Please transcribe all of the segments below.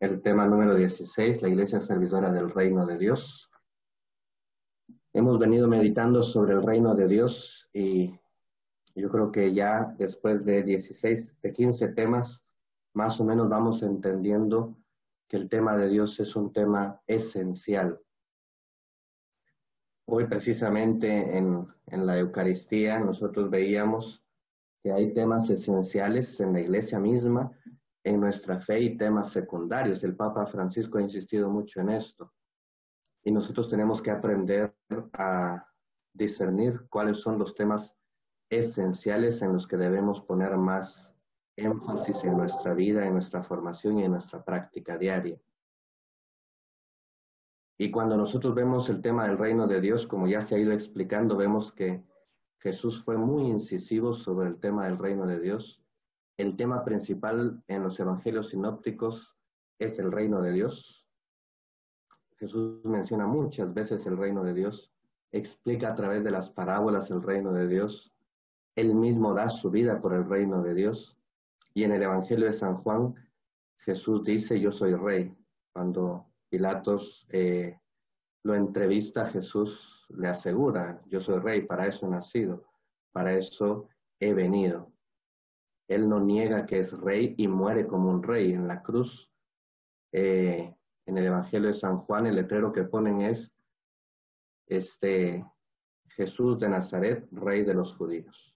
el tema número 16, la Iglesia Servidora del Reino de Dios. Hemos venido meditando sobre el Reino de Dios y yo creo que ya después de 16, de 15 temas, más o menos vamos entendiendo que el tema de Dios es un tema esencial. Hoy precisamente en la Eucaristía nosotros veíamos que hay temas esenciales en la Iglesia misma, en nuestra fe y temas secundarios. El Papa Francisco ha insistido mucho en esto. Y nosotros tenemos que aprender a discernir cuáles son los temas esenciales en los que debemos poner más énfasis en nuestra vida, en nuestra formación y en nuestra práctica diaria. Y cuando nosotros vemos el tema del reino de Dios, como ya se ha ido explicando, vemos que Jesús fue muy incisivo sobre el tema del reino de Dios. El tema principal en los evangelios sinópticos es el reino de Dios. Jesús menciona muchas veces el reino de Dios, explica a través de las parábolas el reino de Dios. Él mismo da su vida por el reino de Dios. Y en el Evangelio de San Juan, Jesús dice, yo soy rey. Cuando Pilatos lo entrevista, Jesús le asegura, yo soy rey, para eso he nacido, para eso he venido. Él no niega que es rey y muere como un rey. En la cruz, en el Evangelio de San Juan, el letrero que ponen es Jesús de Nazaret, rey de los judíos.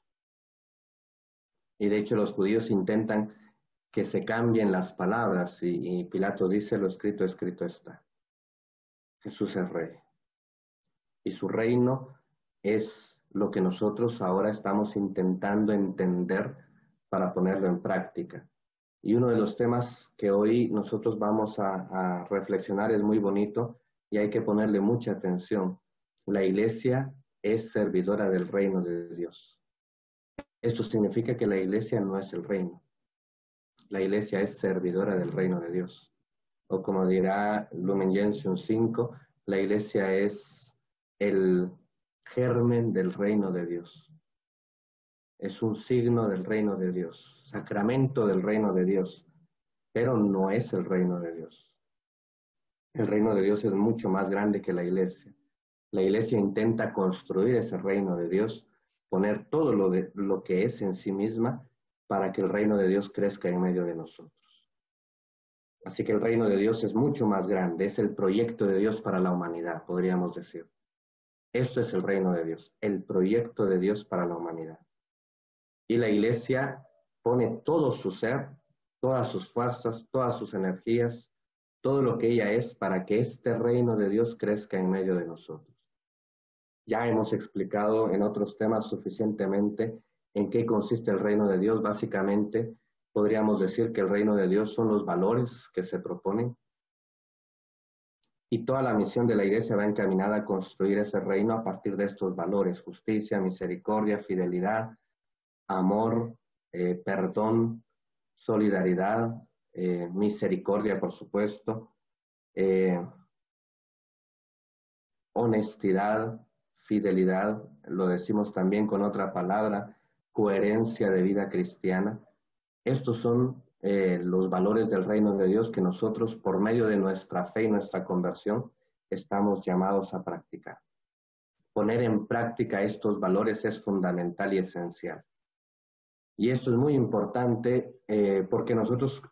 Y de hecho los judíos intentan que se cambien las palabras y Pilato dice, lo escrito está. Jesús es rey. Y su reino es lo que nosotros ahora estamos intentando entender para ponerlo en práctica. Y uno de los temas que hoy nosotros vamos a reflexionar es muy bonito y hay que ponerle mucha atención. La iglesia es servidora del reino de Dios. Esto significa que la iglesia no es el reino. La iglesia es servidora del reino de Dios. O como dirá Lumen Gentium 5, la iglesia es el germen del reino de Dios. Es un signo del reino de Dios, sacramento del reino de Dios, pero no es el reino de Dios. El reino de Dios es mucho más grande que la iglesia. La iglesia intenta construir ese reino de Dios, poner todo lo que es en sí misma para que el reino de Dios crezca en medio de nosotros. Así que el reino de Dios es mucho más grande, es el proyecto de Dios para la humanidad, podríamos decir. Esto es el reino de Dios, el proyecto de Dios para la humanidad. Y la iglesia pone todo su ser, todas sus fuerzas, todas sus energías, todo lo que ella es para que este reino de Dios crezca en medio de nosotros. Ya hemos explicado en otros temas suficientemente en qué consiste el reino de Dios. Básicamente, podríamos decir que el reino de Dios son los valores que se proponen. Y toda la misión de la iglesia va encaminada a construir ese reino a partir de estos valores: justicia, misericordia, fidelidad, amor, perdón, solidaridad, misericordia, por supuesto, honestidad, fidelidad, lo decimos también con otra palabra, coherencia de vida cristiana. Estos son los valores del reino de Dios que nosotros, por medio de nuestra fe y nuestra conversión, estamos llamados a practicar. Poner en práctica estos valores es fundamental y esencial. Y eso es muy importante porque nosotros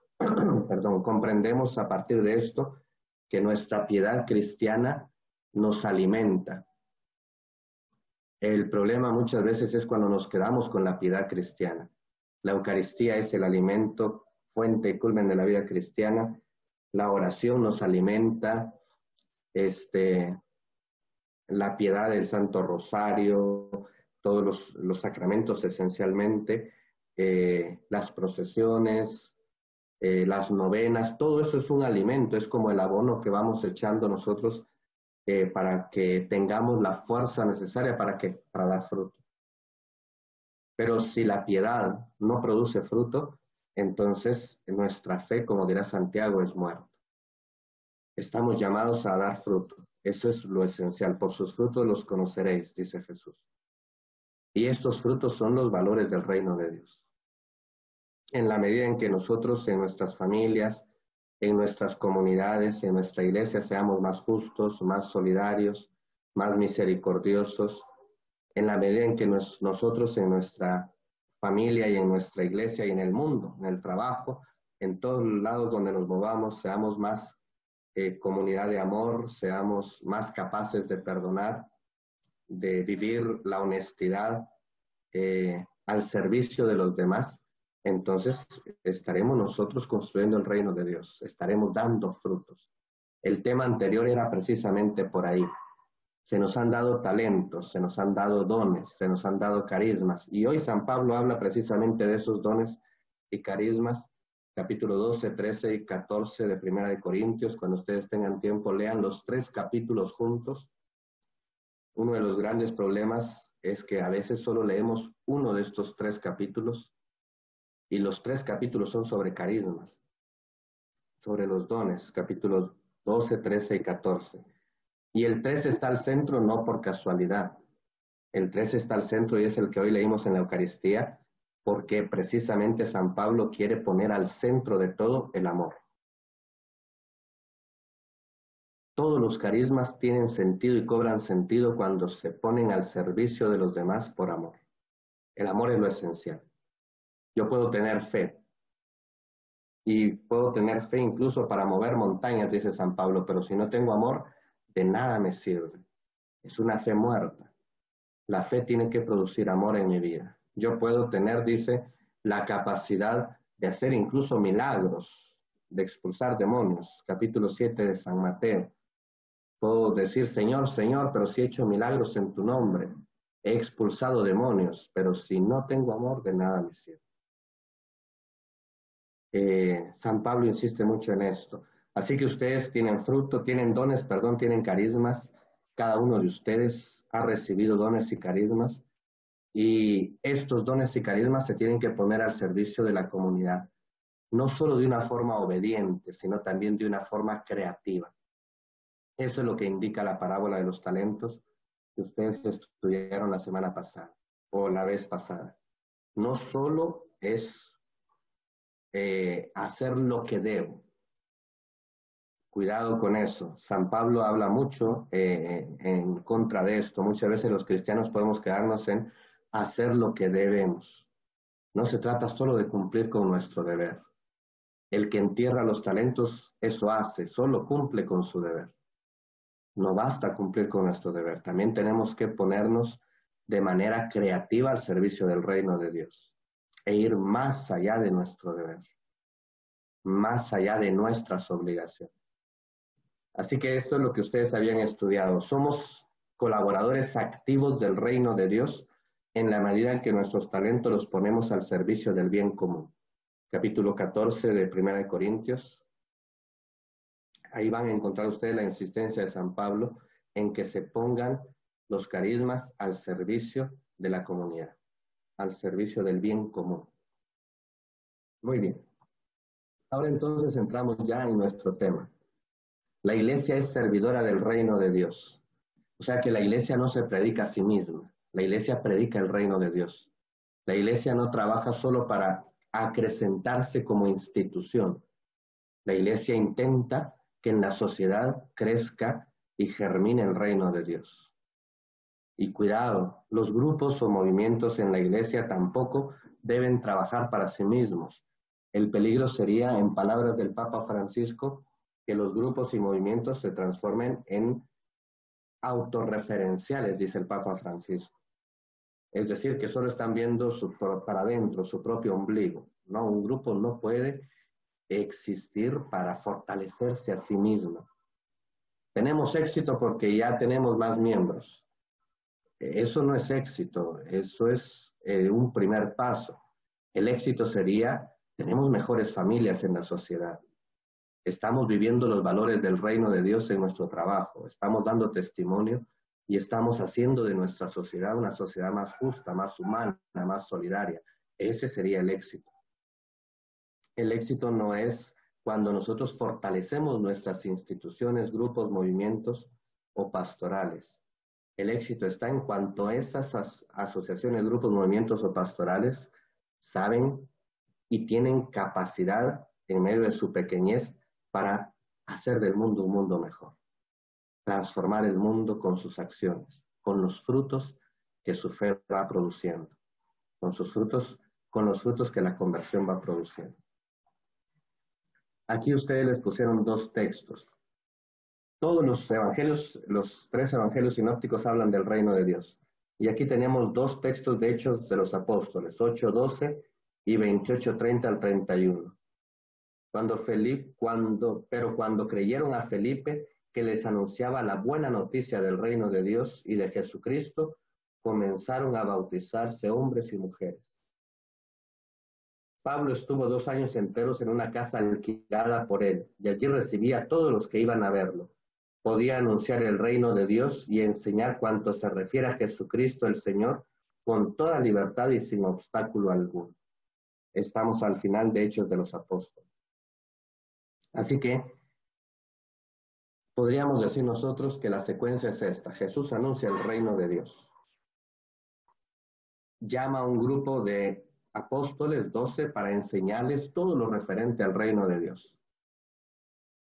comprendemos a partir de esto que nuestra piedad cristiana nos alimenta. El problema muchas veces es cuando nos quedamos con la piedad cristiana. La Eucaristía es el alimento, fuente y culmen de la vida cristiana. La oración nos alimenta, la piedad del Santo Rosario, todos los sacramentos esencialmente, las procesiones, las novenas, todo eso es un alimento, es como el abono que vamos echando nosotros para que tengamos la fuerza necesaria para dar fruto. Pero si la piedad no produce fruto, entonces nuestra fe, como dirá Santiago, es muerta. Estamos llamados a dar fruto. Eso es lo esencial. Por sus frutos los conoceréis, dice Jesús. Y estos frutos son los valores del reino de Dios. En la medida en que nosotros, en nuestras familias, en nuestras comunidades, en nuestra iglesia, seamos más justos, más solidarios, más misericordiosos, en la medida en que nosotros en nuestra familia y en nuestra iglesia y en el mundo, en el trabajo, en todos los lados donde nos movamos, seamos más comunidad de amor, seamos más capaces de perdonar, de vivir la honestidad al servicio de los demás, entonces estaremos nosotros construyendo el reino de Dios, estaremos dando frutos. El tema anterior era precisamente por ahí. Se nos han dado talentos, se nos han dado dones, se nos han dado carismas. Y hoy San Pablo habla precisamente de esos dones y carismas, capítulo 12, 13 y 14 de Primera de Corintios. Cuando ustedes tengan tiempo, lean los 3 capítulos juntos. Uno de los grandes problemas es que a veces solo leemos uno de estos 3 capítulos y los 3 capítulos son sobre carismas, sobre los dones, capítulos 12, 13 y 14. Y el 13 está al centro no por casualidad. El 13 está al centro y es el que hoy leímos en la Eucaristía, porque precisamente San Pablo quiere poner al centro de todo el amor. Todos los carismas tienen sentido y cobran sentido cuando se ponen al servicio de los demás por amor. El amor es lo esencial. Yo puedo tener fe, y puedo tener fe incluso para mover montañas, dice San Pablo, pero si no tengo amor, de nada me sirve. Es una fe muerta. La fe tiene que producir amor en mi vida. Yo puedo tener, dice, la capacidad de hacer incluso milagros, de expulsar demonios. Capítulo 7 de San Mateo. Puedo decir, Señor, Señor, pero si he hecho milagros en tu nombre. He expulsado demonios, pero si no tengo amor, de nada me sirve. San Pablo insiste mucho en esto. Así que ustedes tienen fruto, tienen dones, perdón, tienen carismas. Cada uno de ustedes ha recibido dones y carismas. Y estos dones y carismas se tienen que poner al servicio de la comunidad. No solo de una forma obediente, sino también de una forma creativa. Eso es lo que indica la parábola de los talentos que ustedes estudiaron la semana pasada o la vez pasada. No solo es hacer lo que debo. Cuidado con eso. San Pablo habla mucho en contra de esto. Muchas veces los cristianos podemos quedarnos en hacer lo que debemos. No se trata solo de cumplir con nuestro deber. El que entierra los talentos, eso hace, solo cumple con su deber. No basta cumplir con nuestro deber. También tenemos que ponernos de manera creativa al servicio del reino de Dios e ir más allá de nuestro deber, más allá de nuestras obligaciones. Así que esto es lo que ustedes habían estudiado. Somos colaboradores activos del reino de Dios en la medida en que nuestros talentos los ponemos al servicio del bien común. Capítulo 14 de Primera de Corintios. Ahí van a encontrar ustedes la insistencia de San Pablo en que se pongan los carismas al servicio de la comunidad, al servicio del bien común. Muy bien. Ahora entonces entramos ya en nuestro tema. La iglesia es servidora del reino de Dios. O sea que la iglesia no se predica a sí misma. La iglesia predica el reino de Dios. La iglesia no trabaja solo para acrecentarse como institución. La iglesia intenta que en la sociedad crezca y germine el reino de Dios. Y cuidado, los grupos o movimientos en la iglesia tampoco deben trabajar para sí mismos. El peligro sería, en palabras del Papa Francisco, que los grupos y movimientos se transformen en autorreferenciales, dice el Papa Francisco. Es decir, que solo están viendo para adentro, su propio ombligo. No, un grupo no puede existir para fortalecerse a sí mismo. Tenemos éxito porque ya tenemos más miembros. Eso no es éxito, eso es un primer paso. El éxito sería, tenemos mejores familias en la sociedad. Estamos viviendo los valores del reino de Dios en nuestro trabajo. Estamos dando testimonio y estamos haciendo de nuestra sociedad una sociedad más justa, más humana, más solidaria. Ese sería el éxito. El éxito no es cuando nosotros fortalecemos nuestras instituciones, grupos, movimientos o pastorales. El éxito está en cuanto esas asociaciones, grupos, movimientos o pastorales saben y tienen capacidad en medio de su pequeñez para hacer del mundo un mundo mejor, transformar el mundo con sus acciones, con los frutos que su fe va produciendo, con los frutos que la conversión va produciendo. Aquí ustedes les pusieron dos textos. Todos los evangelios, los 3 evangelios sinópticos hablan del reino de Dios. Y aquí tenemos 2 textos de Hechos de los Apóstoles, 8:12 y 28:30 al 31. Cuando creyeron a Felipe, que les anunciaba la buena noticia del reino de Dios y de Jesucristo, comenzaron a bautizarse hombres y mujeres. Pablo estuvo 2 años enteros en una casa alquilada por él, y allí recibía a todos los que iban a verlo. Podía anunciar el reino de Dios y enseñar cuanto se refiere a Jesucristo el Señor con toda libertad y sin obstáculo alguno. Estamos al final de Hechos de los Apóstoles. Así que podríamos decir nosotros que la secuencia es esta. Jesús anuncia el reino de Dios. Llama a un grupo de apóstoles, 12, para enseñarles todo lo referente al reino de Dios.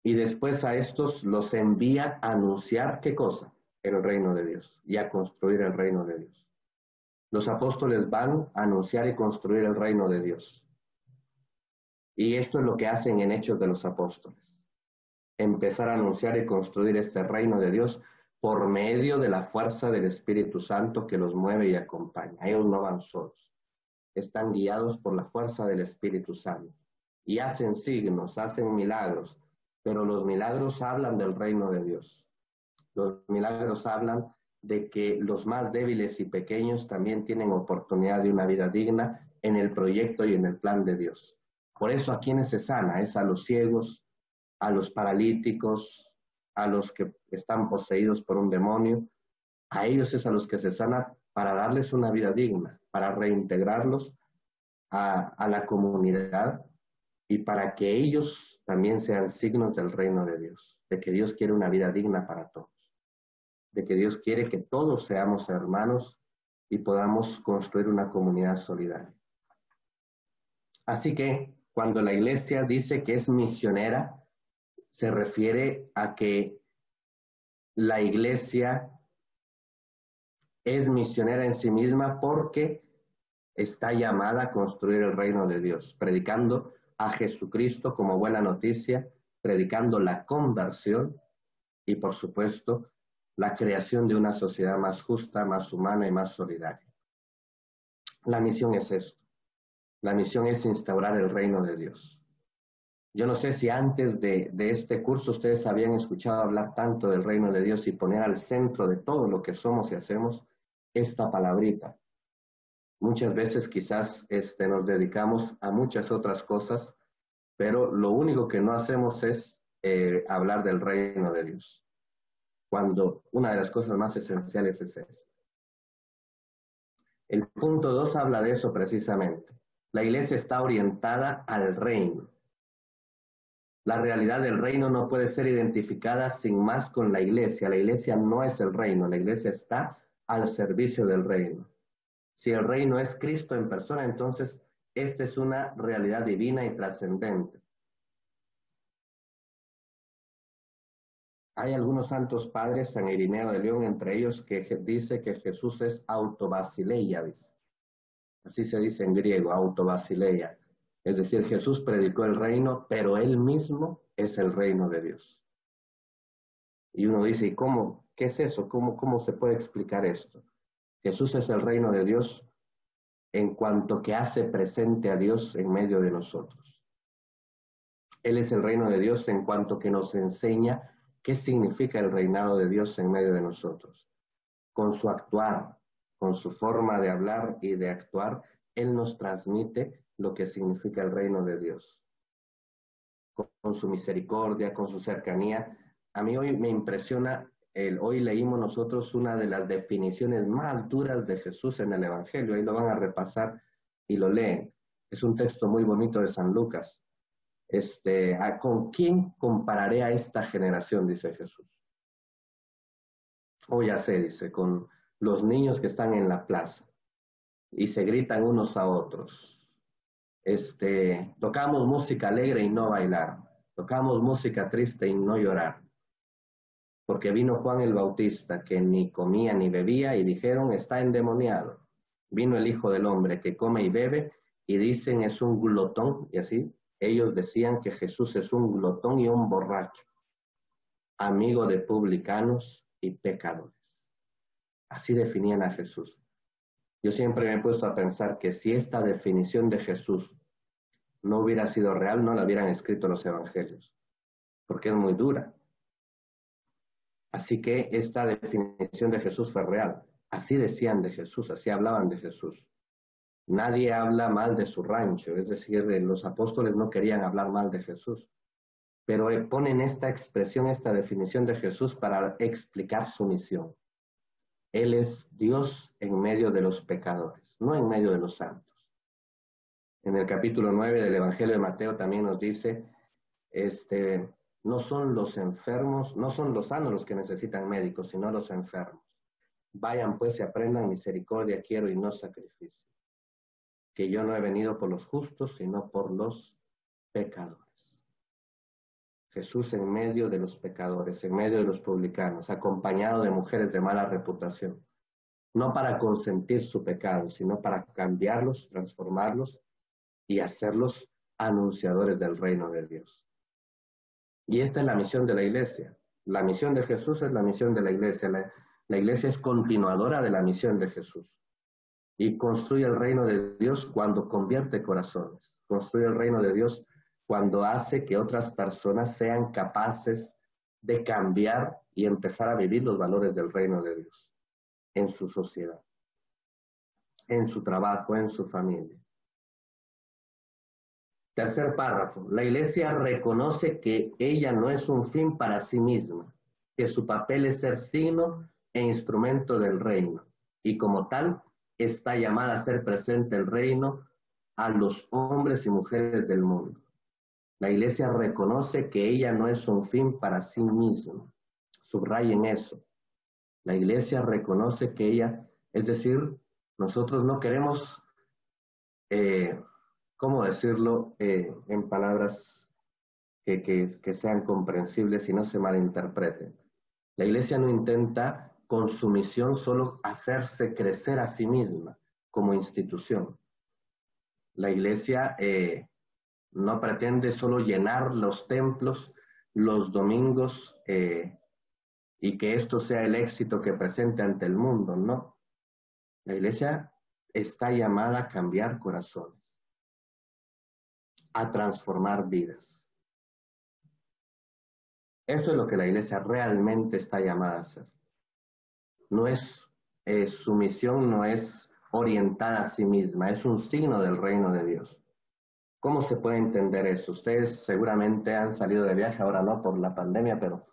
Y después a estos los envía a anunciar, ¿qué cosa? El reino de Dios y a construir el reino de Dios. Los apóstoles van a anunciar y construir el reino de Dios. Y esto es lo que hacen en Hechos de los Apóstoles. Empezar a anunciar y construir este reino de Dios por medio de la fuerza del Espíritu Santo que los mueve y acompaña. Ellos no van solos. Están guiados por la fuerza del Espíritu Santo. Y hacen signos, hacen milagros. Pero los milagros hablan del reino de Dios. Los milagros hablan de que los más débiles y pequeños también tienen oportunidad de una vida digna en el proyecto y en el plan de Dios. Por eso a quienes se sana es a los ciegos, a los paralíticos, a los que están poseídos por un demonio. A ellos es a los que se sana para darles una vida digna, para reintegrarlos a la comunidad y para que ellos también sean signos del reino de Dios, de que Dios quiere una vida digna para todos, de que Dios quiere que todos seamos hermanos y podamos construir una comunidad solidaria. Así que cuando la iglesia dice que es misionera, se refiere a que la iglesia es misionera en sí misma porque está llamada a construir el reino de Dios, predicando a Jesucristo como buena noticia, predicando la conversión y, por supuesto, la creación de una sociedad más justa, más humana y más solidaria. La misión es esto. La misión es instaurar el reino de Dios. Yo no sé si antes de este curso ustedes habían escuchado hablar tanto del reino de Dios y poner al centro de todo lo que somos y hacemos esta palabrita. Muchas veces quizás nos dedicamos a muchas otras cosas, pero lo único que no hacemos es hablar del reino de Dios, cuando una de las cosas más esenciales es esta. El punto 2 habla de eso precisamente. La iglesia está orientada al reino. La realidad del reino no puede ser identificada sin más con la iglesia. La iglesia no es el reino, la iglesia está al servicio del reino. Si el reino es Cristo en persona, entonces esta es una realidad divina y trascendente. Hay algunos santos padres, San Irineo de León, entre ellos, que dice que Jesús es autobasileia, dice. Así se dice en griego, autobasileia. Es decir, Jesús predicó el reino, pero él mismo es el reino de Dios. Y uno dice, ¿y cómo? ¿Qué es eso? ¿Cómo se puede explicar esto? Jesús es el reino de Dios en cuanto que hace presente a Dios en medio de nosotros. Él es el reino de Dios en cuanto que nos enseña qué significa el reinado de Dios en medio de nosotros. Con su actuar, con su forma de hablar y de actuar, Él nos transmite lo que significa el reino de Dios. Con su misericordia, con su cercanía. A mí hoy me impresiona, hoy leímos nosotros una de las definiciones más duras de Jesús en el Evangelio. Ahí lo van a repasar y lo leen. Es un texto muy bonito de San Lucas. ¿Con quién compararé a esta generación? Dice Jesús. Ya sé, dice, con los niños que están en la plaza y se gritan unos a otros. Tocamos música alegre y no bailaron. Tocamos música triste y no llorar. Porque vino Juan el Bautista, que ni comía ni bebía, y dijeron, está endemoniado. Vino el Hijo del Hombre, que come y bebe, y dicen, es un glotón, y así. Ellos decían que Jesús es un glotón y un borracho, amigo de publicanos y pecadores. Así definían a Jesús. Yo siempre me he puesto a pensar que si esta definición de Jesús no hubiera sido real, no la hubieran escrito los evangelios, porque es muy dura. Así que esta definición de Jesús fue real. Así decían de Jesús, así hablaban de Jesús. Nadie habla mal de su rancho, es decir, los apóstoles no querían hablar mal de Jesús, pero ponen esta expresión, esta definición de Jesús para explicar su misión. Él es Dios en medio de los pecadores, no en medio de los santos. En el capítulo 9 del Evangelio de Mateo también nos dice, no son los enfermos, no son los sanos los que necesitan médicos, sino los enfermos. Vayan pues y aprendan, misericordia quiero y no sacrificio. Que yo no he venido por los justos, sino por los pecadores. Jesús en medio de los pecadores, en medio de los publicanos, acompañado de mujeres de mala reputación. No para consentir su pecado, sino para cambiarlos, transformarlos y hacerlos anunciadores del reino de Dios. Y esta es la misión de la iglesia. La misión de Jesús es la misión de la iglesia. La iglesia es continuadora de la misión de Jesús. Y construye el reino de Dios cuando convierte corazones. Construye el reino de Dios cuando hace que otras personas sean capaces de cambiar y empezar a vivir los valores del reino de Dios en su sociedad, en su trabajo, en su familia. Tercer párrafo. La iglesia reconoce que ella no es un fin para sí misma, que su papel es ser signo e instrumento del reino, y como tal está llamada a ser presente el reino a los hombres y mujeres del mundo. La iglesia reconoce que ella no es un fin para sí misma. Subrayen eso. La iglesia reconoce que ella, es decir, nosotros no queremos, ¿cómo decirlo en palabras que sean comprensibles y no se malinterpreten? La iglesia no intenta con su misión solo hacerse crecer a sí misma como institución. La iglesia no pretende solo llenar los templos los domingos y que esto sea el éxito que presente ante el mundo, no. La iglesia está llamada a cambiar corazones, a transformar vidas. Eso es lo que la iglesia realmente está llamada a hacer. No es, su misión no es orientada a sí misma, es un signo del reino de Dios. ¿Cómo se puede entender eso? Ustedes seguramente han salido de viaje, ahora no por la pandemia, pero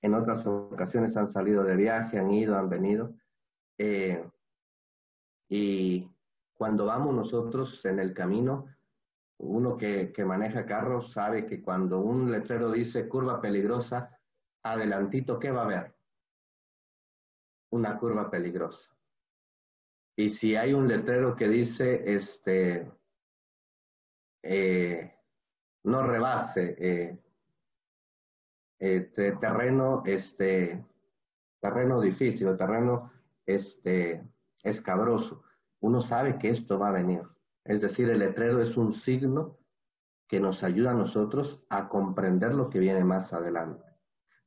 en otras ocasiones han salido de viaje, han ido, han venido. Y cuando vamos nosotros en el camino, uno que maneja carro sabe que cuando un letrero dice curva peligrosa, adelantito, ¿qué va a haber? Una curva peligrosa. Y si hay un letrero que dice, no rebase, terreno, terreno difícil, terreno, escabroso, uno sabe que esto va a venir. Es decir, el letrero es un signo que nos ayuda a nosotros a comprender lo que viene más adelante.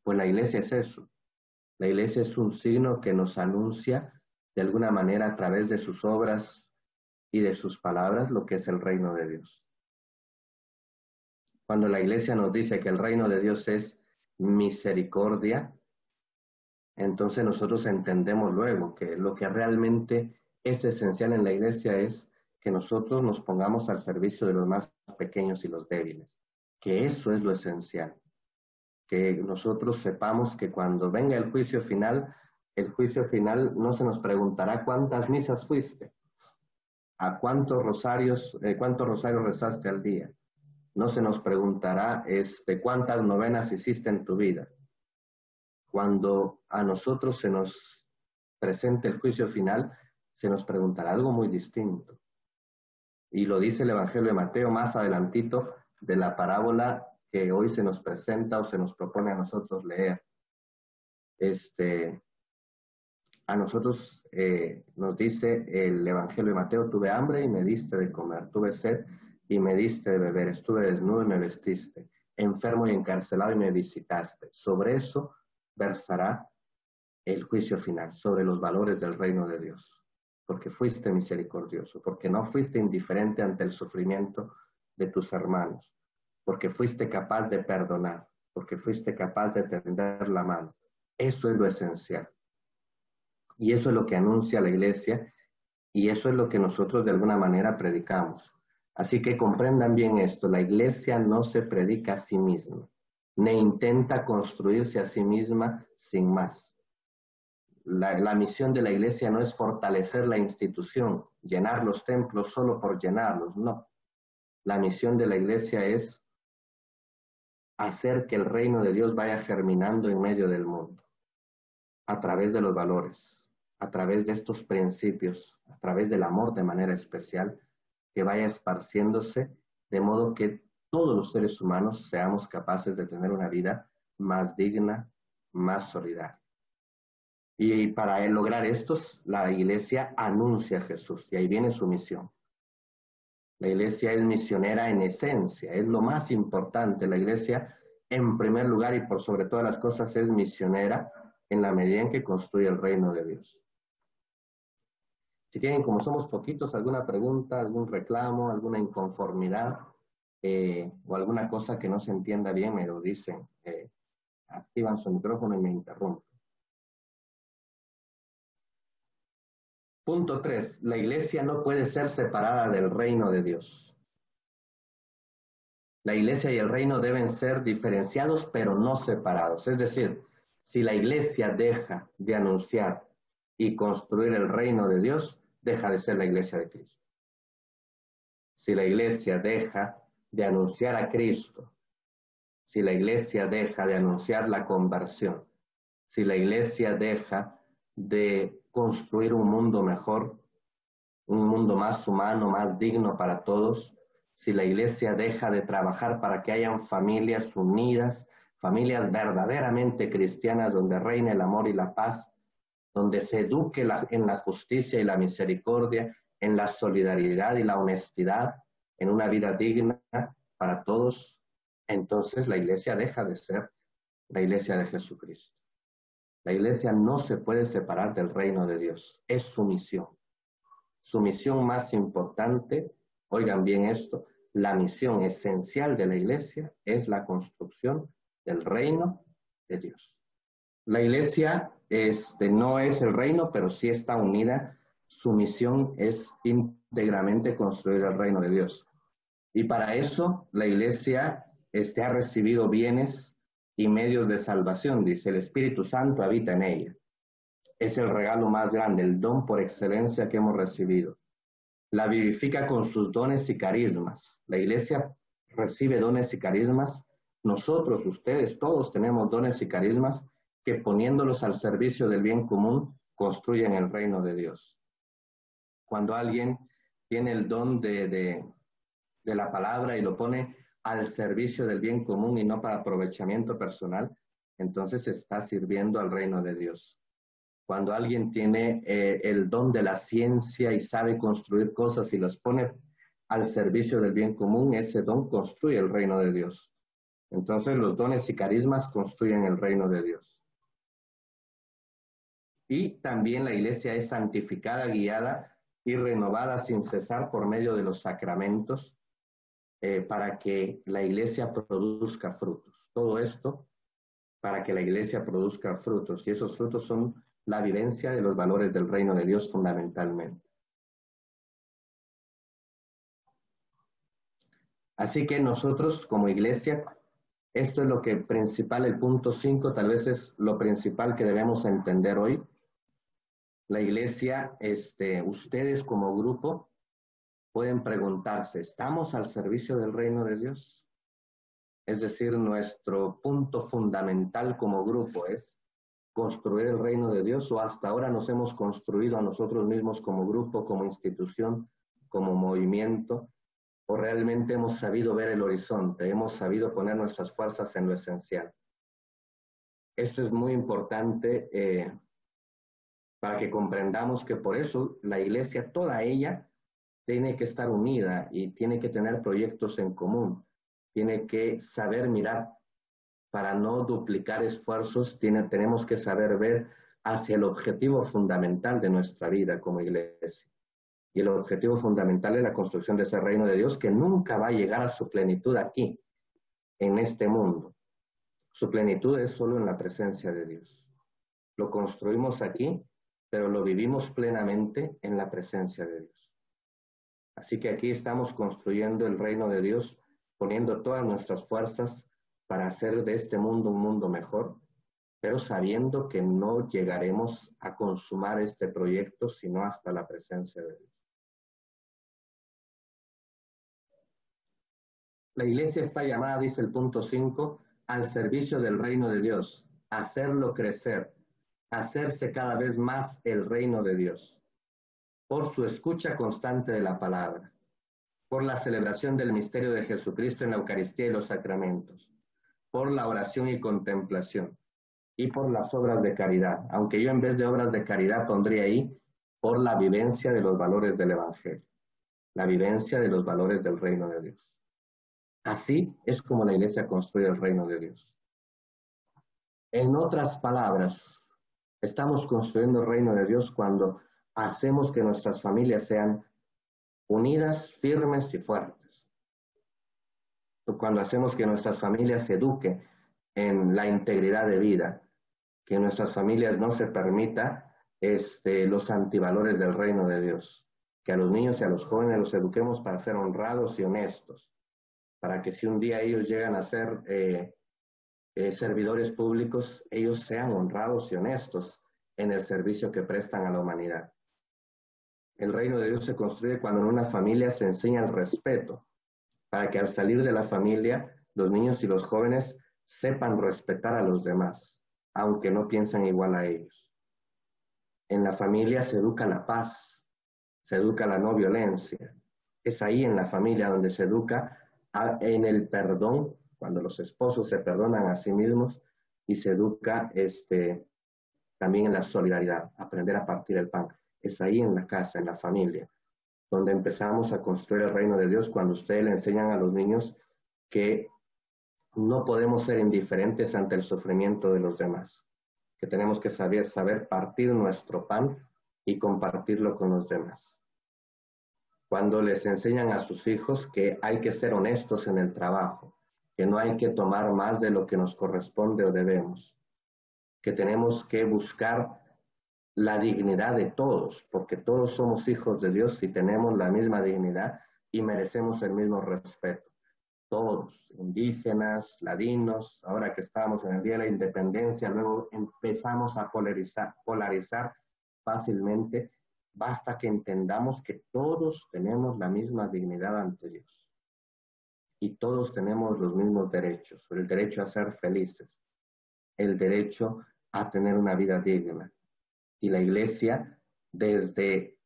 Pues la iglesia es eso. La iglesia es un signo que nos anuncia de alguna manera a través de sus obras y de sus palabras lo que es el reino de Dios. Cuando la iglesia nos dice que el reino de Dios es misericordia, entonces nosotros entendemos luego que lo que realmente es esencial en la iglesia es que nosotros nos pongamos al servicio de los más pequeños y los débiles, que eso es lo esencial, que nosotros sepamos que cuando venga el juicio final no se nos preguntará cuántas misas fuiste, a cuántos rosarios rezaste al día, no se nos preguntará cuántas novenas hiciste en tu vida. Cuando a nosotros se nos presente el juicio final, se nos preguntará algo muy distinto. Y lo dice el Evangelio de Mateo más adelantito de la parábola que hoy se nos presenta o se nos propone a nosotros leer. A nosotros nos dice el Evangelio de Mateo: tuve hambre y me diste de comer, tuve sed y me diste de beber, estuve desnudo y me vestiste, enfermo y encarcelado y me visitaste. Sobre eso versará el juicio final, sobre los valores del reino de Dios, porque fuiste misericordioso, porque no fuiste indiferente ante el sufrimiento de tus hermanos, porque fuiste capaz de perdonar, porque fuiste capaz de tender la mano. Eso es lo esencial. Y eso es lo que anuncia la iglesia, y eso es lo que nosotros de alguna manera predicamos. Así que comprendan bien esto: la iglesia no se predica a sí misma, ni intenta construirse a sí misma sin más. La misión de la iglesia no es fortalecer la institución, llenar los templos solo por llenarlos, no. La misión de la iglesia es hacer que el reino de Dios vaya germinando en medio del mundo, a través de los valores, a través de estos principios, a través del amor de manera especial, que vaya esparciéndose, de modo que todos los seres humanos seamos capaces de tener una vida más digna, más solidaria. Y para lograr esto, la iglesia anuncia a Jesús, y ahí viene su misión. La iglesia es misionera en esencia, es lo más importante. La iglesia, en primer lugar y por sobre todas las cosas, es misionera en la medida en que construye el reino de Dios. Si tienen, como somos poquitos, alguna pregunta, algún reclamo, alguna inconformidad o alguna cosa que no se entienda bien, me lo dicen. Activan su micrófono y me interrumpen. Punto 3. La iglesia no puede ser separada del reino de Dios. La iglesia y el reino deben ser diferenciados, pero no separados. Es decir, si la iglesia deja de anunciar y construir el reino de Dios, deja de ser la iglesia de Cristo. Si la iglesia deja de anunciar a Cristo, si la iglesia deja de anunciar la conversión, si la iglesia deja de construir un mundo mejor, un mundo más humano, más digno para todos, si la iglesia deja de trabajar para que hayan familias unidas, familias verdaderamente cristianas donde reine el amor y la paz, donde se eduque en la justicia y la misericordia, en la solidaridad y la honestidad, en una vida digna para todos, entonces la iglesia deja de ser la iglesia de Jesucristo. La iglesia no se puede separar del reino de Dios, es su misión. Su misión más importante, oigan bien esto, la misión esencial de la iglesia es la construcción del reino de Dios. La iglesia no es el reino, pero sí está unida. Su misión es íntegramente construir el reino de Dios. Y para eso la iglesia ha recibido bienes y medios de salvación. Dice, el Espíritu Santo habita en ella. Es el regalo más grande, el don por excelencia que hemos recibido. La vivifica con sus dones y carismas. La iglesia recibe dones y carismas. Nosotros, ustedes, todos tenemos dones y carismas que, poniéndolos al servicio del bien común, construyen el reino de Dios. Cuando alguien tiene el don de la palabra y lo pone al servicio del bien común y no para aprovechamiento personal, entonces está sirviendo al reino de Dios. Cuando alguien tiene el don de la ciencia y sabe construir cosas y las pone al servicio del bien común, ese don construye el reino de Dios. Entonces los dones y carismas construyen el reino de Dios. Y también la iglesia es santificada, guiada y renovada sin cesar por medio de los sacramentos para que la iglesia produzca frutos. Todo esto para que la iglesia produzca frutos. Y esos frutos son la vivencia de los valores del reino de Dios fundamentalmente. Así que nosotros como iglesia, esto es lo que principal, el punto 5, tal vez es lo principal que debemos entender hoy. La iglesia, ustedes como grupo pueden preguntarse, ¿estamos al servicio del reino de Dios? Es decir, nuestro punto fundamental como grupo es construir el reino de Dios, o hasta ahora nos hemos construido a nosotros mismos como grupo, como institución, como movimiento, ¿O realmente hemos sabido ver el horizonte? ¿Hemos sabido poner nuestras fuerzas en lo esencial? Esto es muy importante para que comprendamos que por eso la iglesia, toda ella, tiene que estar unida y tiene que tener proyectos en común. Tiene que saber mirar para no duplicar esfuerzos. Tenemos que saber ver hacia el objetivo fundamental de nuestra vida como iglesia. Y el objetivo fundamental es la construcción de ese reino de Dios que nunca va a llegar a su plenitud aquí, en este mundo. Su plenitud es solo en la presencia de Dios. Lo construimos aquí, pero lo vivimos plenamente en la presencia de Dios. Así que aquí estamos construyendo el reino de Dios, poniendo todas nuestras fuerzas para hacer de este mundo un mundo mejor, pero sabiendo que no llegaremos a consumar este proyecto sino hasta la presencia de Dios. La iglesia está llamada, dice el punto 5, al servicio del reino de Dios, hacerlo crecer, hacerse cada vez más el reino de Dios, por su escucha constante de la palabra, por la celebración del misterio de Jesucristo en la Eucaristía y los sacramentos, por la oración y contemplación, y por las obras de caridad, aunque yo en vez de obras de caridad pondría ahí, por la vivencia de los valores del Evangelio, la vivencia de los valores del reino de Dios. Así es como la iglesia construye el reino de Dios. En otras palabras, estamos construyendo el reino de Dios cuando hacemos que nuestras familias sean unidas, firmes y fuertes. Cuando hacemos que nuestras familias se eduquen en la integridad de vida, que en nuestras familias no se permita los antivalores del reino de Dios, que a los niños y a los jóvenes los eduquemos para ser honrados y honestos, para que si un día ellos llegan a ser servidores públicos, ellos sean honrados y honestos en el servicio que prestan a la humanidad. El reino de Dios se construye cuando en una familia se enseña el respeto, para que al salir de la familia, los niños y los jóvenes sepan respetar a los demás, aunque no piensen igual a ellos. En la familia se educa la paz, se educa la no violencia. Es ahí en la familia donde se educa en el perdón, cuando los esposos se perdonan a sí mismos, y se educa también en la solidaridad, aprender a partir el pan. Es ahí en la casa, en la familia, donde empezamos a construir el reino de Dios, cuando ustedes le enseñan a los niños que no podemos ser indiferentes ante el sufrimiento de los demás, que tenemos que saber partir nuestro pan y compartirlo con los demás. Cuando les enseñan a sus hijos que hay que ser honestos en el trabajo, que no hay que tomar más de lo que nos corresponde o debemos, que tenemos que buscar la dignidad de todos, porque todos somos hijos de Dios y tenemos la misma dignidad y merecemos el mismo respeto. Todos, indígenas, ladinos, ahora que estamos en el Día de la Independencia, luego empezamos a polarizar fácilmente. Basta que entendamos que todos tenemos la misma dignidad ante Dios y todos tenemos los mismos derechos, el derecho a ser felices, el derecho a tener una vida digna. Y la iglesia, desde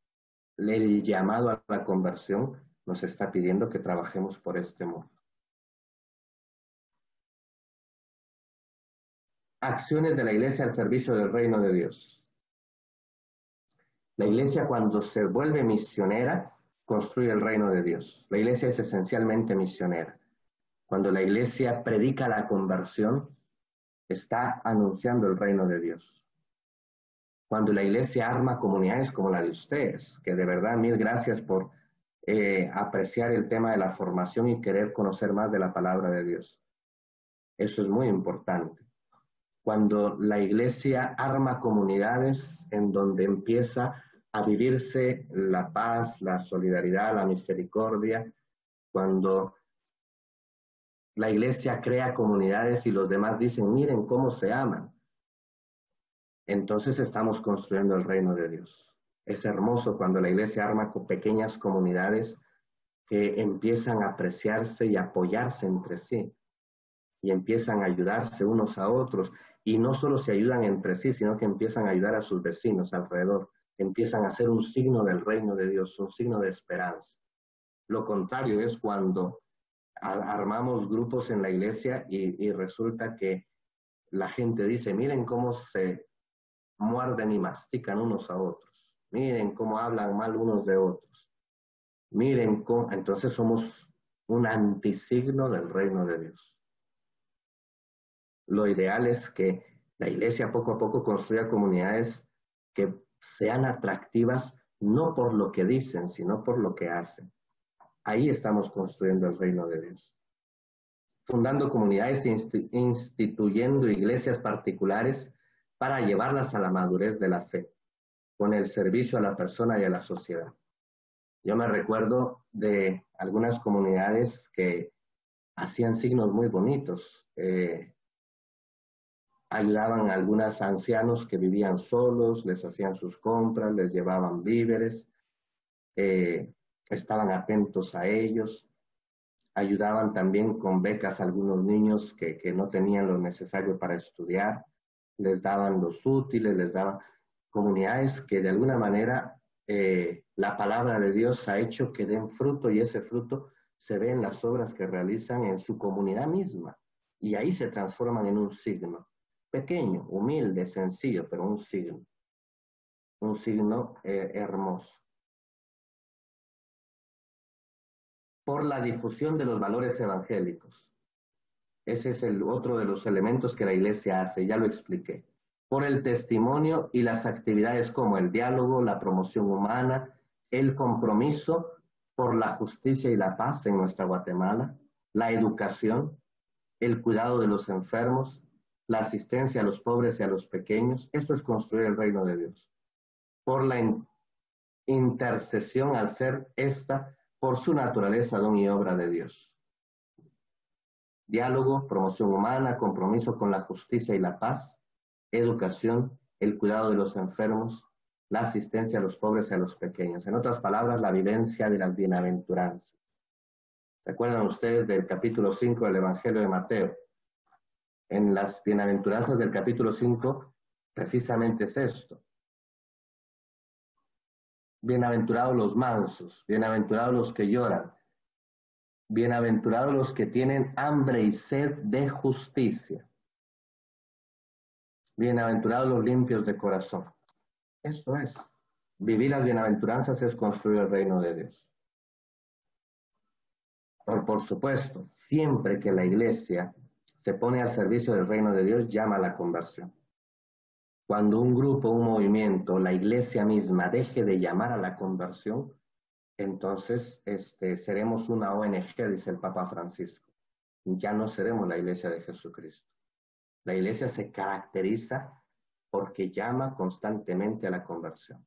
el llamado a la conversión, nos está pidiendo que trabajemos por este modo. Acciones de la iglesia al servicio del reino de Dios. La iglesia, cuando se vuelve misionera, construye el reino de Dios. La iglesia es esencialmente misionera. Cuando la iglesia predica la conversión, está anunciando el reino de Dios. Cuando la iglesia arma comunidades como la de ustedes, que de verdad mil gracias por apreciar el tema de la formación y querer conocer más de la palabra de Dios. Eso es muy importante. Cuando la iglesia arma comunidades en donde empieza a vivirse la paz, la solidaridad, la misericordia, cuando la iglesia crea comunidades y los demás dicen, miren cómo se aman, entonces estamos construyendo el reino de Dios. Es hermoso cuando la iglesia arma con pequeñas comunidades que empiezan a apreciarse y apoyarse entre sí y empiezan a ayudarse unos a otros, y no solo se ayudan entre sí, sino que empiezan a ayudar a sus vecinos alrededor, empiezan a ser un signo del reino de Dios, un signo de esperanza. Lo contrario es cuando armamos grupos en la iglesia y resulta que la gente dice, miren cómo se muerden y mastican unos a otros, miren cómo hablan mal unos de otros, miren cómo, entonces somos un antisigno del reino de Dios. Lo ideal es que la iglesia poco a poco construya comunidades que sean atractivas no por lo que dicen, sino por lo que hacen. Ahí estamos construyendo el reino de Dios. Fundando comunidades e instituyendo iglesias particulares para llevarlas a la madurez de la fe, con el servicio a la persona y a la sociedad. Yo me recuerdo de algunas comunidades que hacían signos muy bonitos. Ayudaban a algunos ancianos que vivían solos, les hacían sus compras, les llevaban víveres, estaban atentos a ellos, ayudaban también con becas a algunos niños que no tenían lo necesario para estudiar, les daban los útiles, les daban comunidades que de alguna manera la palabra de Dios ha hecho que den fruto y ese fruto se ve en las obras que realizan en su comunidad misma y ahí se transforman en un signo. Pequeño, humilde, sencillo, pero un signo hermoso. Por la difusión de los valores evangélicos. Ese es el otro de los elementos que la iglesia hace, ya lo expliqué. Por el testimonio y las actividades como el diálogo, la promoción humana, el compromiso por la justicia y la paz en nuestra Guatemala, la educación, el cuidado de los enfermos, la asistencia a los pobres y a los pequeños. Eso es construir el reino de Dios. Por la intercesión al ser esta, por su naturaleza, don y obra de Dios. Diálogo, promoción humana, compromiso con la justicia y la paz, educación, el cuidado de los enfermos, la asistencia a los pobres y a los pequeños. En otras palabras, la vivencia de las bienaventuranzas. ¿Recuerdan ustedes del capítulo 5 del Evangelio de Mateo? En las bienaventuranzas del capítulo 5, precisamente es esto. Bienaventurados los mansos, bienaventurados los que lloran, bienaventurados los que tienen hambre y sed de justicia, bienaventurados los limpios de corazón. Eso es. Vivir las bienaventuranzas es construir el reino de Dios. Por supuesto, siempre que la iglesia se pone al servicio del reino de Dios, llama a la conversión. Cuando un grupo, un movimiento, la iglesia misma deje de llamar a la conversión, entonces seremos una ONG, dice el Papa Francisco. Ya no seremos la iglesia de Jesucristo. La iglesia se caracteriza porque llama constantemente a la conversión.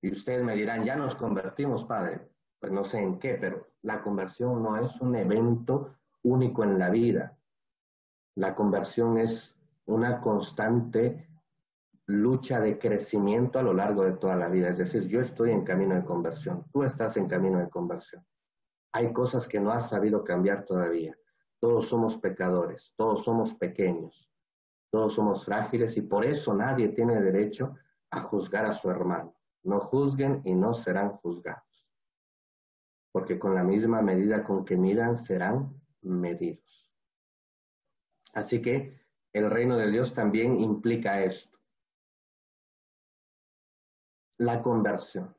Y ustedes me dirán, ya nos convertimos, padre. Pues no sé en qué, pero la conversión no es un evento único en la vida. La conversión es una constante lucha de crecimiento a lo largo de toda la vida. Es decir, yo estoy en camino de conversión, tú estás en camino de conversión. Hay cosas que no has sabido cambiar todavía. Todos somos pecadores, todos somos pequeños, todos somos frágiles y por eso nadie tiene derecho a juzgar a su hermano. No juzguen y no serán juzgados. Porque con la misma medida con que midan serán medidos. Así que el reino de Dios también implica esto. La conversión.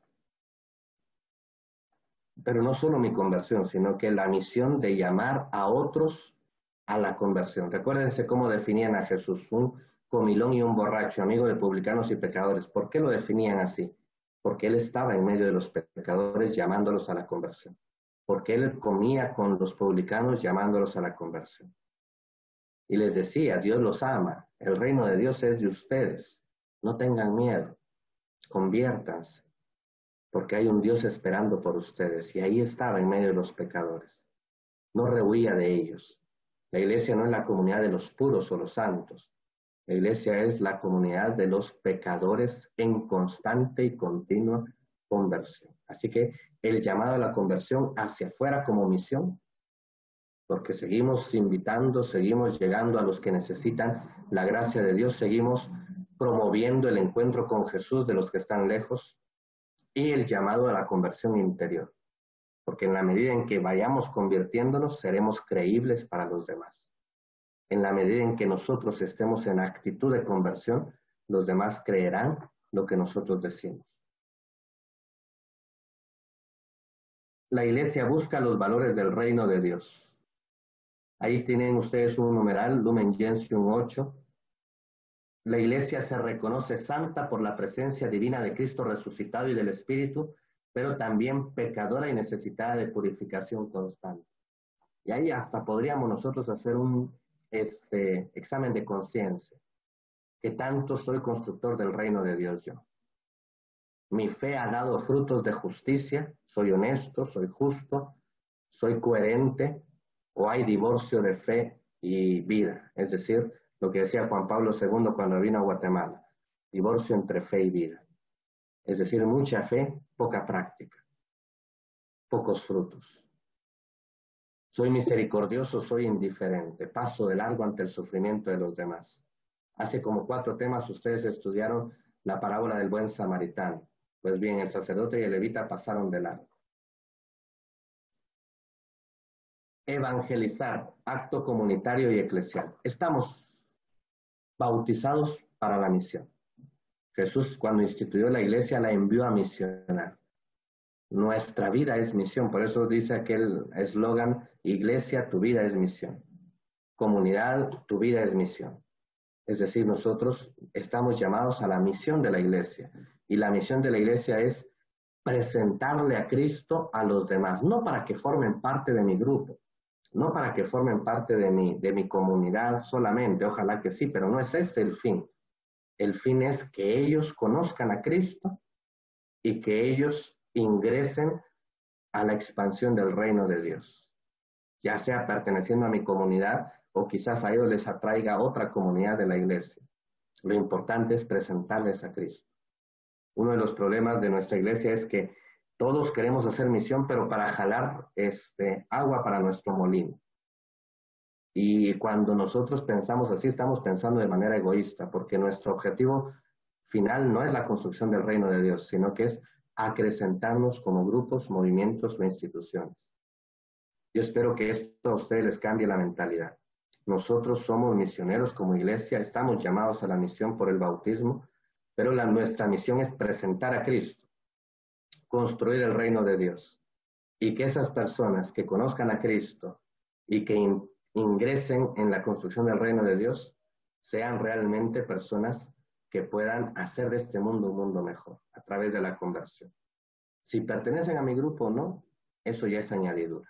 Pero no solo mi conversión, sino que la misión de llamar a otros a la conversión. Recuérdense cómo definían a Jesús, un comilón y un borracho, amigo de publicanos y pecadores. ¿Por qué lo definían así? Porque él estaba en medio de los pecadores llamándolos a la conversión. Porque él comía con los publicanos llamándolos a la conversión. Y les decía, Dios los ama, el reino de Dios es de ustedes, no tengan miedo, conviértanse, porque hay un Dios esperando por ustedes. Y ahí estaba en medio de los pecadores. No rehuía de ellos. La iglesia no es la comunidad de los puros o los santos. La iglesia es la comunidad de los pecadores en constante y continua conversión. Así que el llamado a la conversión hacia afuera como misión, porque seguimos invitando, seguimos llegando a los que necesitan la gracia de Dios, seguimos promoviendo el encuentro con Jesús de los que están lejos y el llamado a la conversión interior. porque en la medida en que vayamos convirtiéndonos, seremos creíbles para los demás. En la medida en que nosotros estemos en actitud de conversión, los demás creerán lo que nosotros decimos. La iglesia busca los valores del reino de Dios. Ahí tienen ustedes un numeral, Lumen Gentium 8. La iglesia se reconoce santa por la presencia divina de Cristo resucitado y del Espíritu, pero también pecadora y necesitada de purificación constante. Y ahí hasta podríamos nosotros hacer un examen de conciencia. ¿Qué tanto soy constructor del reino de Dios yo? Mi fe ha dado frutos de justicia, soy honesto, soy justo, soy coherente, o hay divorcio de fe y vida, es decir, lo que decía Juan Pablo II cuando vino a Guatemala, divorcio entre fe y vida, es decir, mucha fe, poca práctica, pocos frutos. Soy misericordioso, soy indiferente, paso de largo ante el sufrimiento de los demás. Hace como 4 temas ustedes estudiaron la parábola del buen samaritano. Pues bien, el sacerdote y el levita pasaron de largo. Evangelizar, acto comunitario y eclesial. Estamos bautizados para la misión. Jesús, cuando instituyó la iglesia, la envió a misionar. Nuestra vida es misión, por eso dice aquel eslogan, iglesia, tu vida es misión. Comunidad, tu vida es misión. Es decir, nosotros estamos llamados a la misión de la iglesia. Y la misión de la iglesia es presentarle a Cristo a los demás, no para que formen parte de mi grupo, no para que formen parte de mi comunidad solamente, ojalá que sí, pero no es ese el fin. El fin es que ellos conozcan a Cristo y que ellos ingresen a la expansión del reino de Dios, ya sea perteneciendo a mi comunidad o quizás a ellos les atraiga otra comunidad de la iglesia. Lo importante es presentarles a Cristo. Uno de los problemas de nuestra iglesia es que todos queremos hacer misión, pero para jalar agua para nuestro molino. Y cuando nosotros pensamos así, estamos pensando de manera egoísta, porque nuestro objetivo final no es la construcción del reino de Dios, sino que es acrecentarnos como grupos, movimientos o instituciones. Yo espero que esto a ustedes les cambie la mentalidad. Nosotros somos misioneros como iglesia, estamos llamados a la misión por el bautismo, pero nuestra misión es presentar a Cristo, construir el reino de Dios, y que esas personas que conozcan a Cristo y que ingresen en la construcción del reino de Dios sean realmente personas que puedan hacer de este mundo un mundo mejor a través de la conversión. Si pertenecen a mi grupo o no, eso ya es añadidura.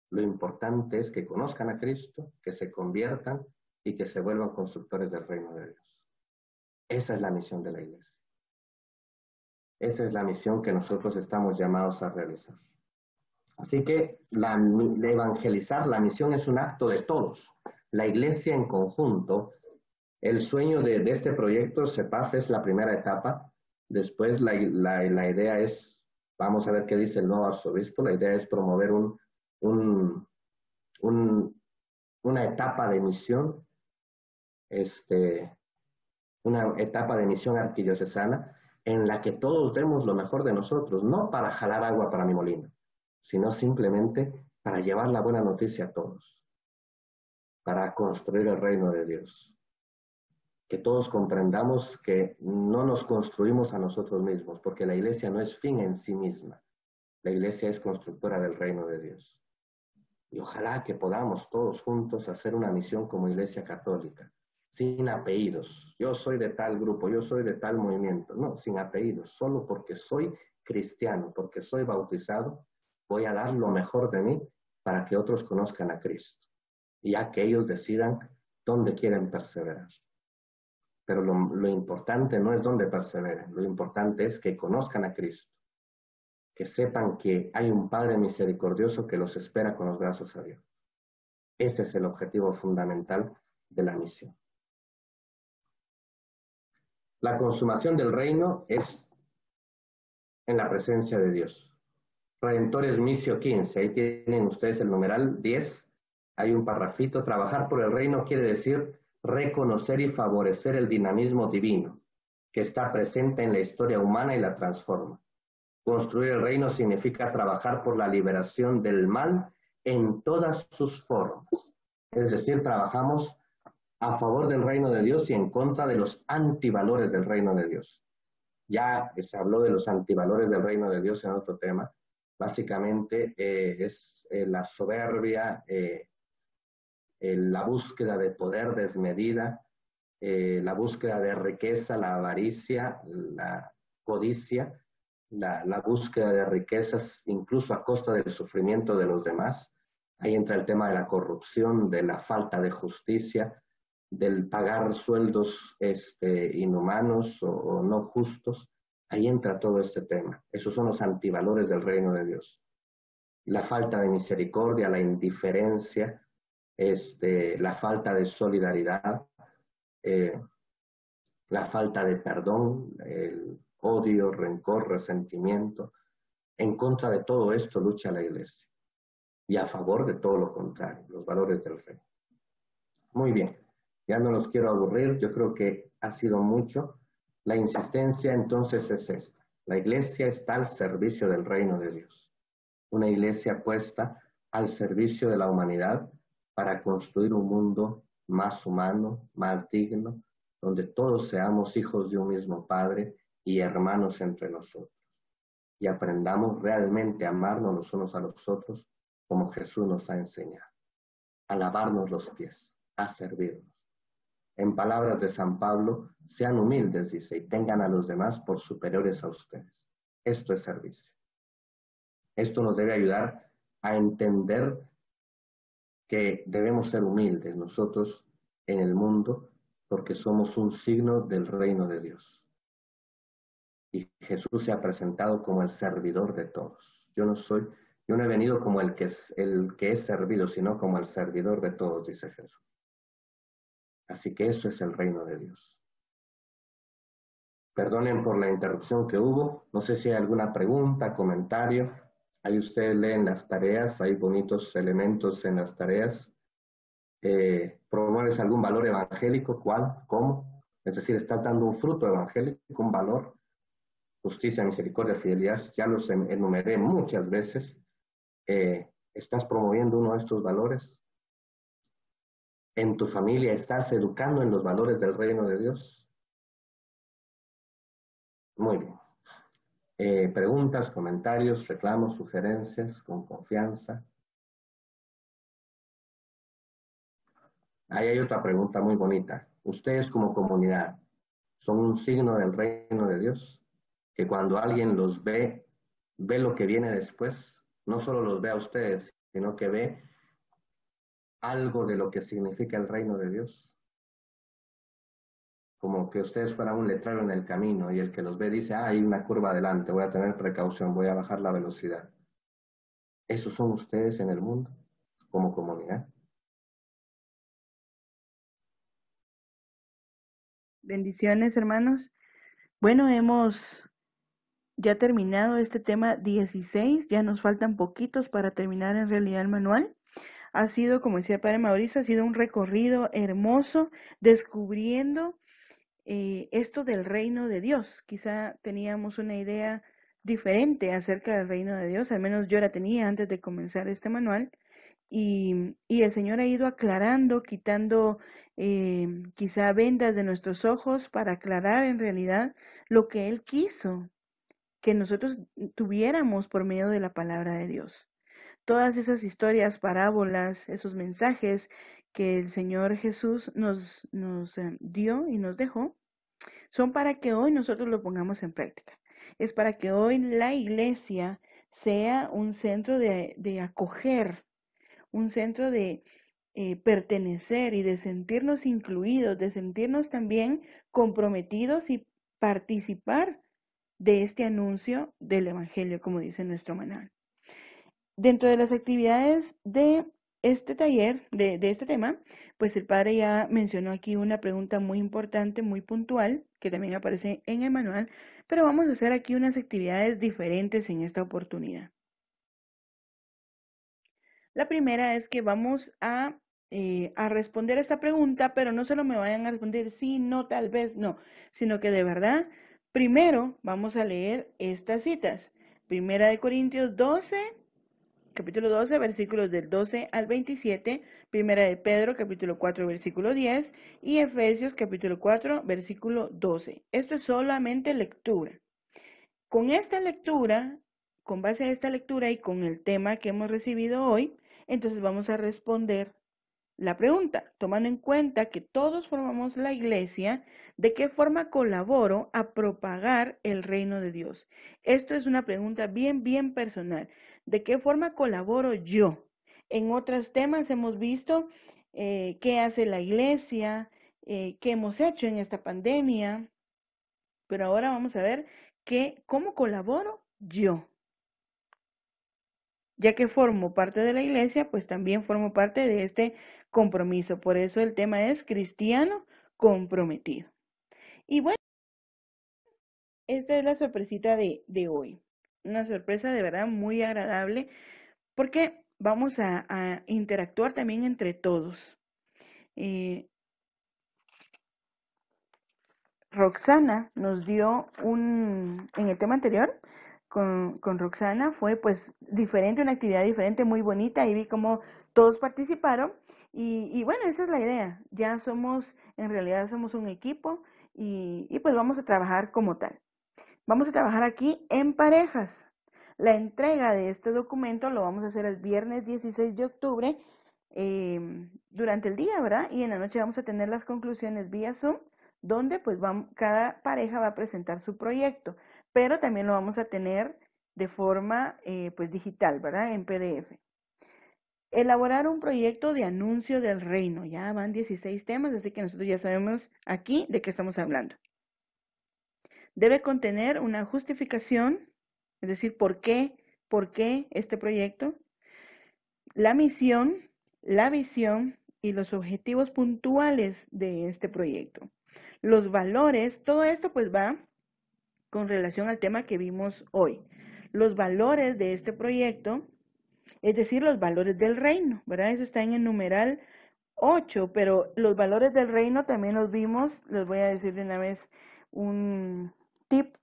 Lo importante es que conozcan a Cristo, que se conviertan y que se vuelvan constructores del reino de Dios. Esa es la misión de la iglesia. Esa es la misión que nosotros estamos llamados a realizar. Así que de evangelizar, la misión es un acto de todos. La iglesia en conjunto, el sueño de este proyecto, CEPAF, es la primera etapa. Después la idea es, vamos a ver qué dice el nuevo arzobispo, la idea es promover una etapa de misión, una etapa de misión arquidiocesana en la que todos demos lo mejor de nosotros, no para jalar agua para mi molino, sino simplemente para llevar la buena noticia a todos, para construir el reino de Dios. Que todos comprendamos que no nos construimos a nosotros mismos, porque la iglesia no es fin en sí misma, la iglesia es constructora del reino de Dios. Y ojalá que podamos todos juntos hacer una misión como iglesia católica, sin apellidos. Yo soy de tal grupo, yo soy de tal movimiento. No, sin apellidos, solo porque soy cristiano, porque soy bautizado, voy a dar lo mejor de mí para que otros conozcan a Cristo. Y ya que ellos decidan dónde quieren perseverar. Pero lo importante no es dónde perseveren, lo importante es que conozcan a Cristo. Que sepan que hay un Padre misericordioso que los espera con los brazos abiertos. Ese es el objetivo fundamental de la misión. La consumación del reino es en la presencia de Dios. Redentores Missio 15, ahí tienen ustedes el numeral 10, hay un parrafito, trabajar por el reino quiere decir reconocer y favorecer el dinamismo divino que está presente en la historia humana y la transforma. Construir el reino significa trabajar por la liberación del mal en todas sus formas. Es decir, trabajamos a favor del reino de Dios y en contra de los antivalores del reino de Dios. Ya se habló de los antivalores del reino de Dios en otro tema. Básicamente es la soberbia, la búsqueda de poder desmedida, la búsqueda de riqueza, la avaricia, la codicia, la búsqueda de riquezas incluso a costa del sufrimiento de los demás. Ahí entra el tema de la corrupción, de la falta de justicia, del pagar sueldos inhumanos o no justos. Ahí entra todo este tema. Esos son los antivalores del reino de Dios. La falta de misericordia, la indiferencia, la falta de solidaridad, la falta de perdón, el odio, rencor, resentimiento. En contra de todo esto lucha la iglesia y a favor de todo lo contrario, los valores del reino. Muy bien, ya no los quiero aburrir, yo creo que ha sido mucho. La insistencia entonces es esta: la iglesia está al servicio del reino de Dios, una iglesia puesta al servicio de la humanidad para construir un mundo más humano, más digno, donde todos seamos hijos de un mismo Padre y hermanos entre nosotros, y aprendamos realmente a amarnos los unos a los otros como Jesús nos ha enseñado, a lavarnos los pies, a servirnos. En palabras de San Pablo, sean humildes, dice, y tengan a los demás por superiores a ustedes. Esto es servicio. Esto nos debe ayudar a entender que debemos ser humildes nosotros en el mundo, porque somos un signo del reino de Dios. Y Jesús se ha presentado como el servidor de todos. Yo no he venido como el que es servido, sino como el servidor de todos, dice Jesús. Así que eso es el reino de Dios. Perdonen por la interrupción que hubo. No sé si hay alguna pregunta, comentario. Ahí ustedes leen las tareas, hay bonitos elementos en las tareas. ¿Promueves algún valor evangélico? ¿Cuál? ¿Cómo? Es decir, ¿estás dando un fruto evangélico, un valor? Justicia, misericordia, fidelidad, ya los enumeré muchas veces. ¿Estás promoviendo uno de estos valores? ¿En tu familia estás educando en los valores del reino de Dios? Muy bien. Preguntas, comentarios, reclamos, sugerencias, con confianza. Ahí hay otra pregunta muy bonita. ¿Ustedes como comunidad son un signo del reino de Dios? Que cuando alguien los ve lo que viene después, no solo los ve a ustedes, sino que ve algo de lo que significa el reino de Dios. Como que ustedes fueran un letrero en el camino y el que los ve dice, hay una curva adelante, voy a tener precaución, voy a bajar la velocidad. ¿Esos son ustedes en el mundo como comunidad? Bendiciones, hermanos. Bueno, hemos ya terminado este tema 16, ya nos faltan poquitos para terminar en realidad el manual. Ha sido, como decía el Padre Mauricio, ha sido un recorrido hermoso descubriendo esto del reino de Dios. Quizá teníamos una idea diferente acerca del reino de Dios, al menos yo la tenía antes de comenzar este manual, y el Señor ha ido aclarando, quitando quizá vendas de nuestros ojos para aclarar en realidad lo que Él quiso que nosotros tuviéramos por medio de la palabra de Dios. Todas esas historias, parábolas, esos mensajes que el Señor Jesús nos dio y nos dejó, son para que hoy nosotros lo pongamos en práctica. Es para que hoy la iglesia sea un centro de acoger, un centro de pertenecer y de sentirnos incluidos, de sentirnos también comprometidos y participar de este anuncio del Evangelio, como dice nuestro manual. Dentro de las actividades de este taller, de este tema, pues el padre ya mencionó aquí una pregunta muy importante, muy puntual, que también aparece en el manual, pero vamos a hacer aquí unas actividades diferentes en esta oportunidad. La primera es que vamos a responder a esta pregunta, pero no solo me vayan a responder sí, no, tal vez, no, sino que de verdad, primero vamos a leer estas citas. Primera de Corintios 12, capítulo 12, versículos del 12 al 27, Primera de Pedro, capítulo 4, versículo 10, y Efesios, capítulo 4, versículo 12. Esto es solamente lectura. Con esta lectura, con base a esta lectura y con el tema que hemos recibido hoy, entonces vamos a responder la pregunta, tomando en cuenta que todos formamos la iglesia, ¿de qué forma colaboro a propagar el reino de Dios? Esto es una pregunta bien personal. ¿De qué forma colaboro yo? En otros temas hemos visto qué hace la iglesia, qué hemos hecho en esta pandemia, pero ahora vamos a ver cómo colaboro yo. Ya que formo parte de la iglesia, pues también formo parte de este compromiso. Por eso el tema es cristiano comprometido. Y bueno, esta es la sorpresita de hoy. Una sorpresa de verdad muy agradable porque vamos a interactuar también entre todos. Roxana nos dio en el tema anterior, con Roxana fue pues diferente, una actividad diferente, muy bonita, y vi cómo todos participaron, y bueno, esa es la idea, en realidad somos un equipo, y pues vamos a trabajar como tal. Vamos a trabajar aquí en parejas. La entrega de este documento lo vamos a hacer el viernes 16 de octubre, durante el día, ¿verdad? Y en la noche vamos a tener las conclusiones vía Zoom, donde pues cada pareja va a presentar su proyecto, pero también lo vamos a tener de forma pues digital, ¿verdad? En PDF. Elaborar un proyecto de anuncio del reino. Ya van 16 temas, así que nosotros ya sabemos aquí de qué estamos hablando. Debe contener una justificación, es decir, por qué este proyecto, la misión, la visión y los objetivos puntuales de este proyecto. Los valores, todo esto pues va con relación al tema que vimos hoy. Los valores de este proyecto, es decir, los valores del reino, ¿verdad? Eso está en el numeral 8, pero los valores del reino también los vimos, les voy a decir de una vez un tip.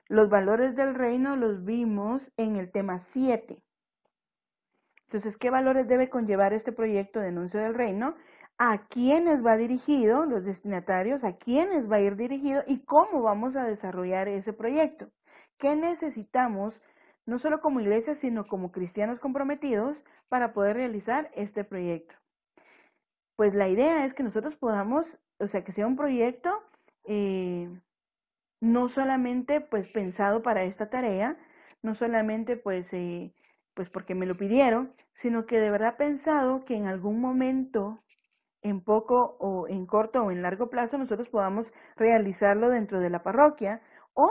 Los valores del reino los vimos en el tema 7. Entonces, ¿qué valores debe conllevar este proyecto de anuncio del reino? ¿A quiénes va dirigido, los destinatarios? ¿A quiénes va a ir dirigido? ¿Y cómo vamos a desarrollar ese proyecto? ¿Qué necesitamos, no solo como iglesia, sino como cristianos comprometidos, para poder realizar este proyecto? Pues la idea es que nosotros podamos, o sea, que sea un proyecto no solamente pues pensado para esta tarea, no solamente pues porque me lo pidieron, sino que de verdad pensado que en algún momento, en poco o en corto o en largo plazo, nosotros podamos realizarlo dentro de la parroquia o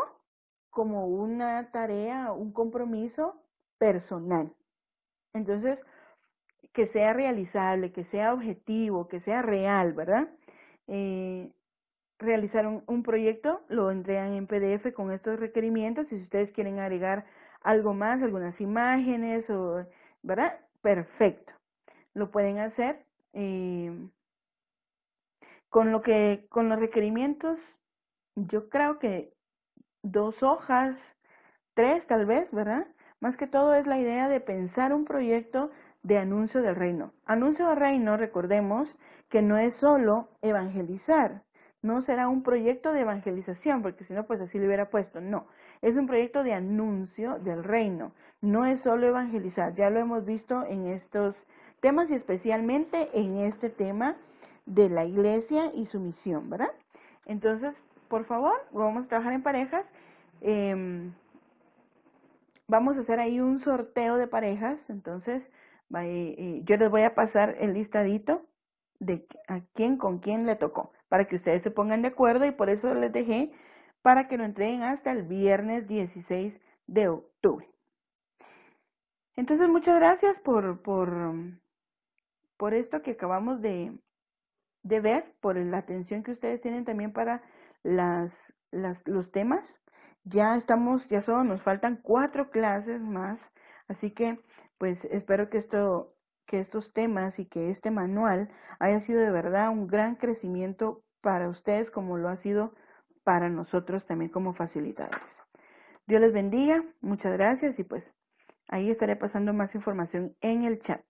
como una tarea, un compromiso personal. Entonces, que sea realizable, que sea objetivo, que sea real, ¿verdad? Realizar un proyecto, lo entregan en PDF con estos requerimientos, y si ustedes quieren agregar algo más, algunas imágenes, ¿verdad? Perfecto, lo pueden hacer. Con los requerimientos, yo creo que 2 hojas, 3 tal vez, ¿verdad? Más que todo es la idea de pensar un proyecto de anuncio del reino. Anuncio del reino, recordemos que no es solo evangelizar, no será un proyecto de evangelización, porque si no, pues así le hubiera puesto, no, es un proyecto de anuncio del reino, no es solo evangelizar, ya lo hemos visto en estos temas y especialmente en este tema de la iglesia y su misión, ¿verdad? Entonces, por favor, vamos a trabajar en parejas. Vamos a hacer ahí un sorteo de parejas, entonces yo les voy a pasar el listadito de a quién con quién le tocó, para que ustedes se pongan de acuerdo, y por eso les dejé para que lo entreguen hasta el viernes 16 de octubre. Entonces, muchas gracias por esto que acabamos de ver, por la atención que ustedes tienen también para los temas. Ya solo nos faltan 4 clases más, así que pues espero que estos temas y que este manual haya sido de verdad un gran crecimiento para ustedes, como lo ha sido para nosotros también como facilitadores. Dios les bendiga, muchas gracias y pues ahí estaré pasando más información en el chat.